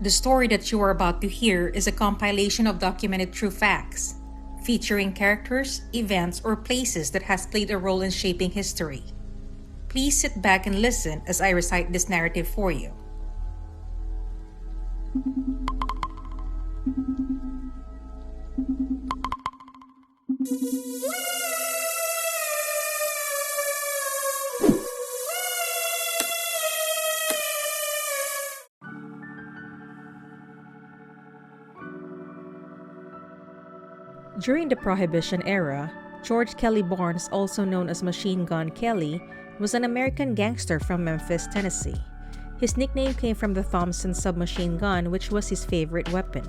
The story that you are about to hear is a compilation of documented true facts, featuring characters, events, or places that has played a role in shaping history. Please sit back and listen as I recite this narrative for you. During the Prohibition era, George Kelly Barnes, also known as Machine Gun Kelly, was an American gangster from Memphis, Tennessee. His nickname came from the Thompson submachine gun, which was his favorite weapon.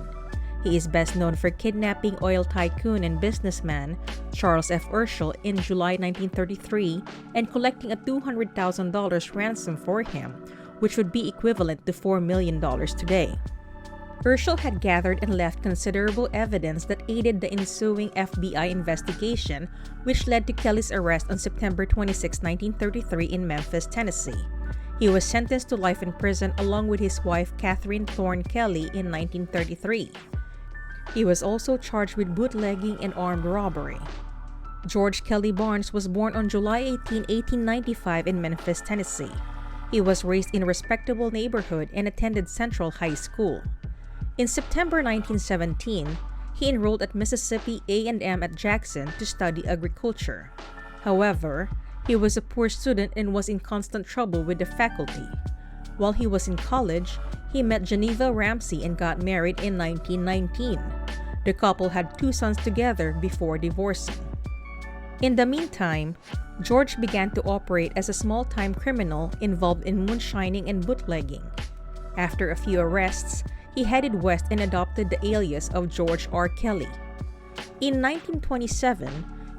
He is best known for kidnapping oil tycoon and businessman Charles F. Urschel in July 1933 and collecting a $200,000 ransom for him, which would be equivalent to $4 million today. Urschel had gathered and left considerable evidence that aided the ensuing FBI investigation, which led to Kelly's arrest on September 26, 1933 in Memphis, Tennessee. He was sentenced to life in prison along with his wife Kathryn Thorne Kelly in 1933. He was also charged with bootlegging and armed robbery. George Kelly Barnes was born on July 18, 1895 in Memphis, Tennessee. He was raised in a respectable neighborhood and attended Central High School. In September 1917, he enrolled at Mississippi A&M at Jackson to study agriculture. However, he was a poor student and was in constant trouble with the faculty. While he was in college, he met Geneva Ramsey and got married in 1919. The couple had 2 sons together before divorcing. In the meantime, George began to operate as a small-time criminal involved in moonshining and bootlegging. After a few arrests, he headed west and adopted the alias of George R. Kelly. In 1927,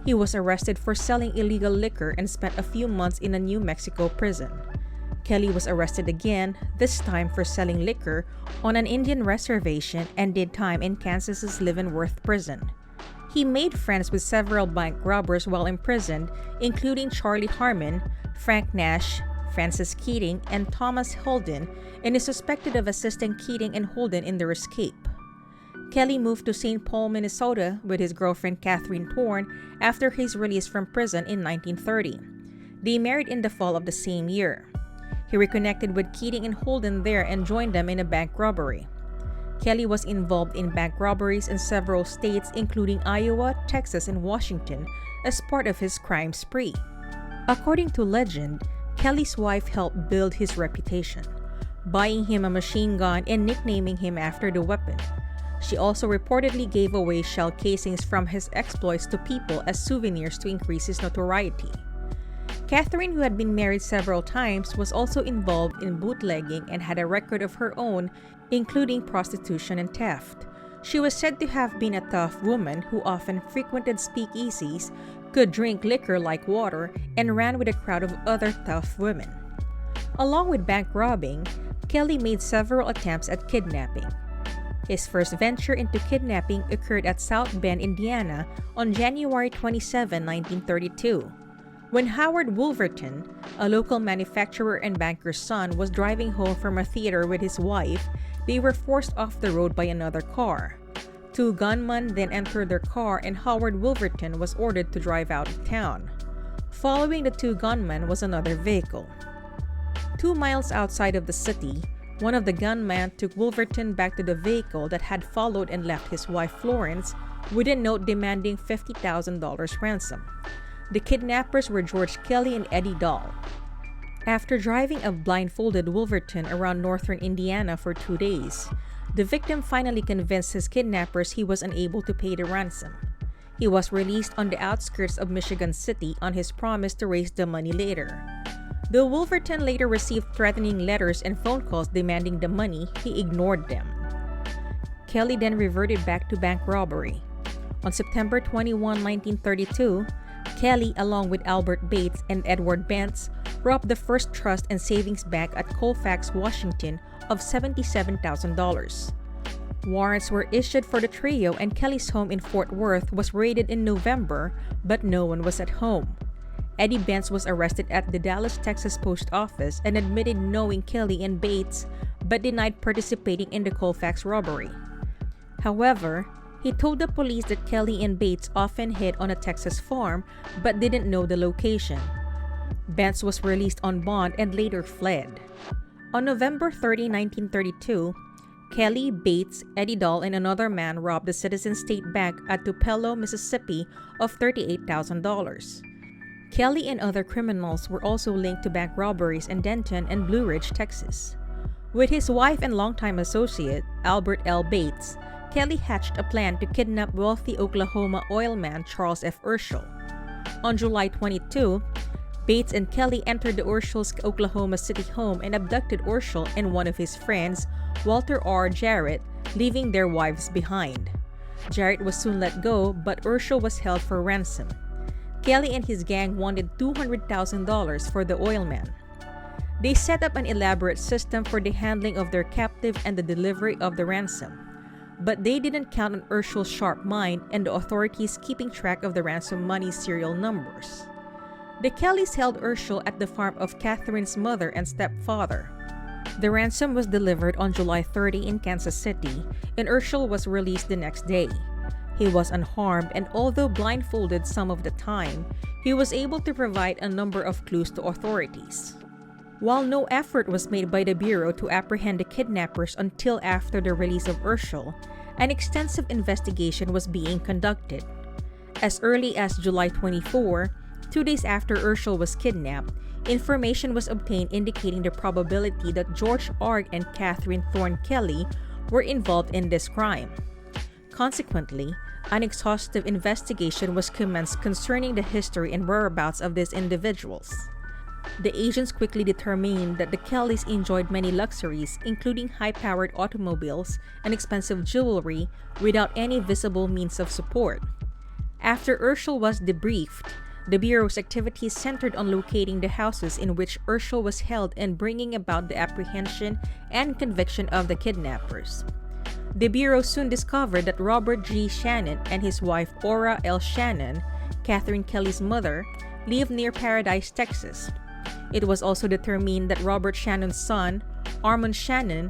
he was arrested for selling illegal liquor and spent a few months in a New Mexico prison. Kelly was arrested again, this time for selling liquor on an Indian reservation, and did time in Kansas's Leavenworth prison. He made friends with several bank robbers while imprisoned, including Charlie Harmon, Frank Nash, Francis Keating, and Thomas Holden, and is suspected of assisting Keating and Holden in their escape. Kelly moved to St. Paul, Minnesota with his girlfriend Kathryn Thorne after his release from prison in 1930. They married in the fall of the same year. He reconnected with Keating and Holden there and joined them in a bank robbery. Kelly was involved in bank robberies in several states including Iowa, Texas, and Washington as part of his crime spree. According to legend, Kelly's wife helped build his reputation, buying him a machine gun and nicknaming him after the weapon. She also reportedly gave away shell casings from his exploits to people as souvenirs to increase his notoriety. Kathryn, who had been married several times, was also involved in bootlegging and had a record of her own, including prostitution and theft. She was said to have been a tough woman who often frequented speakeasies, could drink liquor like water, and ran with a crowd of other tough women. Along with bank robbing, Kelly made several attempts at kidnapping. His first venture into kidnapping occurred at South Bend, Indiana on January 27, 1932. When Howard Wolverton, a local manufacturer and banker's son, was driving home from a theater with his wife, they were forced off the road by another car. 2 gunmen then entered their car and Howard Wolverton was ordered to drive out of town. Following the 2 gunmen was another vehicle. 2 miles outside of the city, one of the gunmen took Wolverton back to the vehicle that had followed and left his wife Florence with a note demanding $50,000 ransom. The kidnappers were George Kelly and Eddie Dahl. After driving a blindfolded Wolverton around northern Indiana for 2 days, the victim finally convinced his kidnappers he was unable to pay the ransom. He was released on the outskirts of Michigan City on his promise to raise the money later. Though Wolverton later received threatening letters and phone calls demanding the money, he ignored them. Kelly then reverted back to bank robbery. On September 21, 1932, Kelly, along with Albert Bates and Edward Bentz, robbed the First Trust and Savings Bank at Colfax, Washington, of $77,000. Warrants were issued for the trio and Kelly's home in Fort Worth was raided in November, but no one was at home. Eddie Bentz was arrested at the Dallas, Texas post office and admitted knowing Kelly and Bates, but denied participating in the Colfax robbery. However, he told the police that Kelly and Bates often hid on a Texas farm but didn't know the location. Bates was released on bond and later fled. On November 30, 1932, Kelly, Bates, Eddie Dahl, and another man robbed the Citizen State Bank at Tupelo, Mississippi of $38,000. Kelly and other criminals were also linked to bank robberies in Denton and Blue Ridge, Texas. With his wife and longtime associate, Albert L. Bates, Kelly hatched a plan to kidnap wealthy Oklahoma oil man Charles F. Urschel. On July 22, Bates and Kelly entered the Urschel's Oklahoma City home and abducted Urschel and one of his friends, Walter R. Jarrett, leaving their wives behind. Jarrett was soon let go, but Urschel was held for ransom. Kelly and his gang wanted $200,000 for the oil man. They set up an elaborate system for the handling of their captive and the delivery of the ransom. But they didn't count on Urschel's sharp mind and the authorities keeping track of the ransom money serial numbers. The Kellys held Urschel at the farm of Kathryn's mother and stepfather. The ransom was delivered on July 30 in Kansas City, and Urschel was released the next day. He was unharmed, and although blindfolded some of the time, he was able to provide a number of clues to authorities. While no effort was made by the Bureau to apprehend the kidnappers until after the release of Urschel, an extensive investigation was being conducted. As early as July 24, 2 days after Urschel was kidnapped, information was obtained indicating the probability that George Arg and Kathryn Thorne Kelly were involved in this crime. Consequently, an exhaustive investigation was commenced concerning the history and whereabouts of these individuals. The agents quickly determined that the Kellys enjoyed many luxuries, including high-powered automobiles and expensive jewelry, without any visible means of support. After Urschel was debriefed, the Bureau's activities centered on locating the houses in which Urschel was held and bringing about the apprehension and conviction of the kidnappers. The Bureau soon discovered that Robert G. Shannon and his wife Ora L. Shannon, Kathryn Kelly's mother, lived near Paradise, Texas. It was also determined that Robert Shannon's son, Armand Shannon,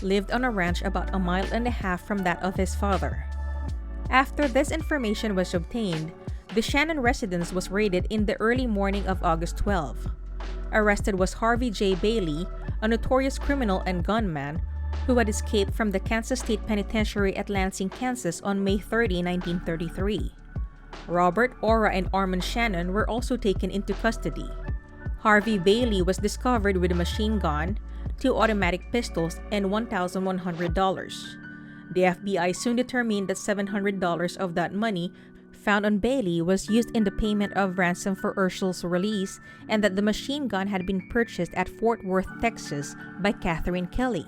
lived on a ranch about 1.5 miles from that of his father. After this information was obtained, the Shannon residence was raided in the early morning of August 12. Arrested was Harvey J. Bailey, a notorious criminal and gunman who had escaped from the Kansas State Penitentiary at Lansing, Kansas on May 30, 1933. Robert, Ora, and Armand Shannon were also taken into custody. Harvey Bailey was discovered with a machine gun, 2 automatic pistols, and $1,100. The FBI soon determined that $700 of that money found on Bailey was used in the payment of ransom for Urschel's release, and that the machine gun had been purchased at Fort Worth, Texas by Kathryn Kelly.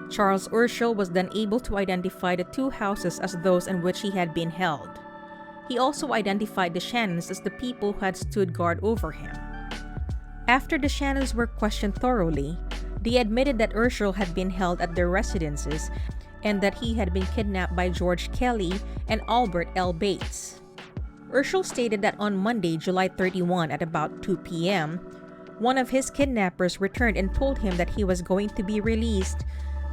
Charles Urschel was then able to identify the 2 houses as those in which he had been held. He also identified the Shannons as the people who had stood guard over him. After the Shannons were questioned thoroughly, they admitted that Urschel had been held at their residences and that he had been kidnapped by George Kelly and Albert L. Bates. Urschel stated that on Monday, July 31 at about 2 p.m., one of his kidnappers returned and told him that he was going to be released,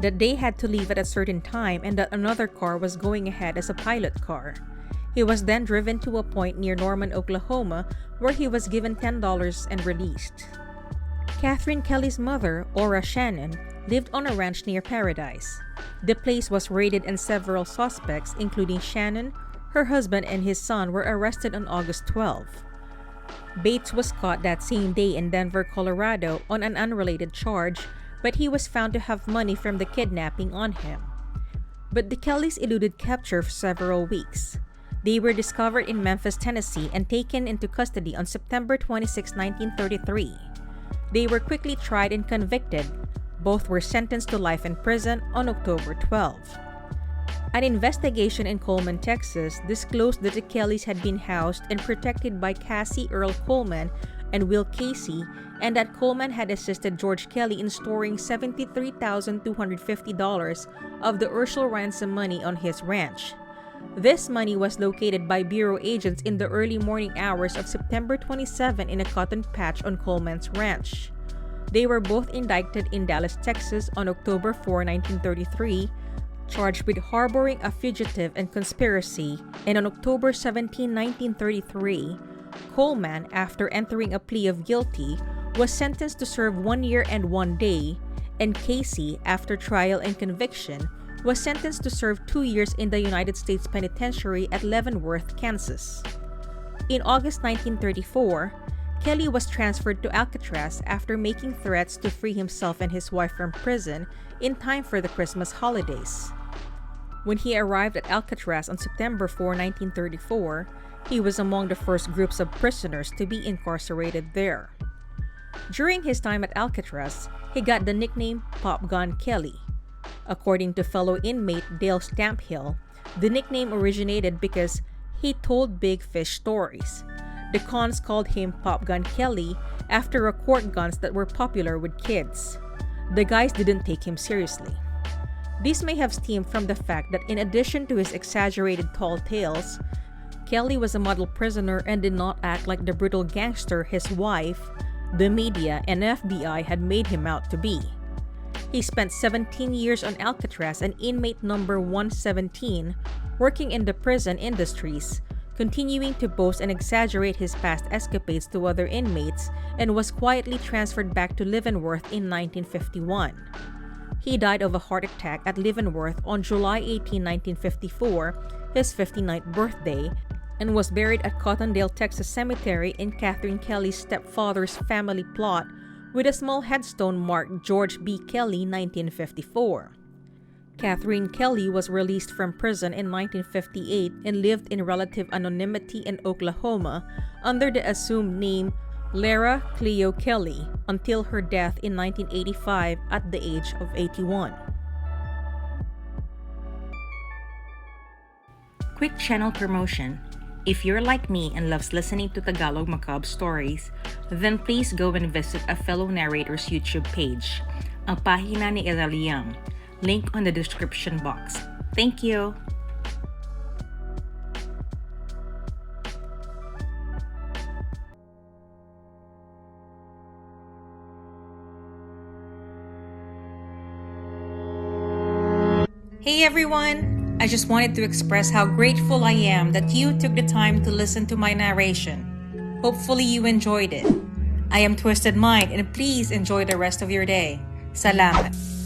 that they had to leave at a certain time, and that another car was going ahead as a pilot car. He was then driven to a point near Norman, Oklahoma, where he was given $10 and released. Kathryn Kelly's mother, Ora Shannon, lived on a ranch near Paradise. The place was raided and several suspects, including Shannon, her husband, and his son, were arrested on August 12. Bates was caught that same day in Denver, Colorado on an unrelated charge, but he was found to have money from the kidnapping on him. But the Kellys eluded capture for several weeks. They were discovered in Memphis, Tennessee, and taken into custody on September 26, 1933. They were quickly tried and convicted. Both were sentenced to life in prison on October 12. An investigation in Coleman, Texas, disclosed that the Kellys had been housed and protected by Cassie Earl Coleman and Will Casey, and that Coleman had assisted George Kelly in storing $73,250 of the Urschel ransom money on his ranch. This money was located by Bureau agents in the early morning hours of September 27 in a cotton patch on Coleman's ranch. They were both indicted in Dallas, Texas on October 4, 1933, charged with harboring a fugitive and conspiracy, and on October 17, 1933, Coleman, after entering a plea of guilty, was sentenced to serve 1 year and 1 day, and Casey, after trial and conviction, was sentenced to serve 2 years in the United States Penitentiary at Leavenworth, Kansas. In August 1934, Kelly was transferred to Alcatraz after making threats to free himself and his wife from prison in time for the Christmas holidays. When he arrived at Alcatraz on September 4, 1934, he was among the first groups of prisoners to be incarcerated there. During his time at Alcatraz, he got the nickname Pop Gun Kelly. According to fellow inmate Dale Stamphill, the nickname originated because he told big fish stories. The cons called him Pop Gun Kelly after record guns that were popular with kids. The guys didn't take him seriously. This may have stemmed from the fact that in addition to his exaggerated tall tales, Kelly was a model prisoner and did not act like the brutal gangster his wife, the media, and FBI had made him out to be. He spent 17 years on Alcatraz and inmate number 117, working in the prison industries, continuing to boast and exaggerate his past escapades to other inmates, and was quietly transferred back to Leavenworth in 1951. He died of a heart attack at Leavenworth on July 18, 1954, his 59th birthday, and was buried at Cottondale, Texas Cemetery in Kathryn Kelly's stepfather's family plot with a small headstone marked George B. Kelly, 1954. Kathryn Kelly was released from prison in 1958 and lived in relative anonymity in Oklahoma under the assumed name Lara Cleo Kelly until her death in 1985 at the age of 81. Quick channel promotion. If you're like me and loves listening to Tagalog macabre stories, then please go and visit a fellow narrator's YouTube page, ang pahina ni Iraliang. Link on the description box. Thank you! Hey everyone! I just wanted to express how grateful I am that you took the time to listen to my narration. Hopefully you enjoyed it. I am Twysted Mind and please enjoy the rest of your day. Salamat!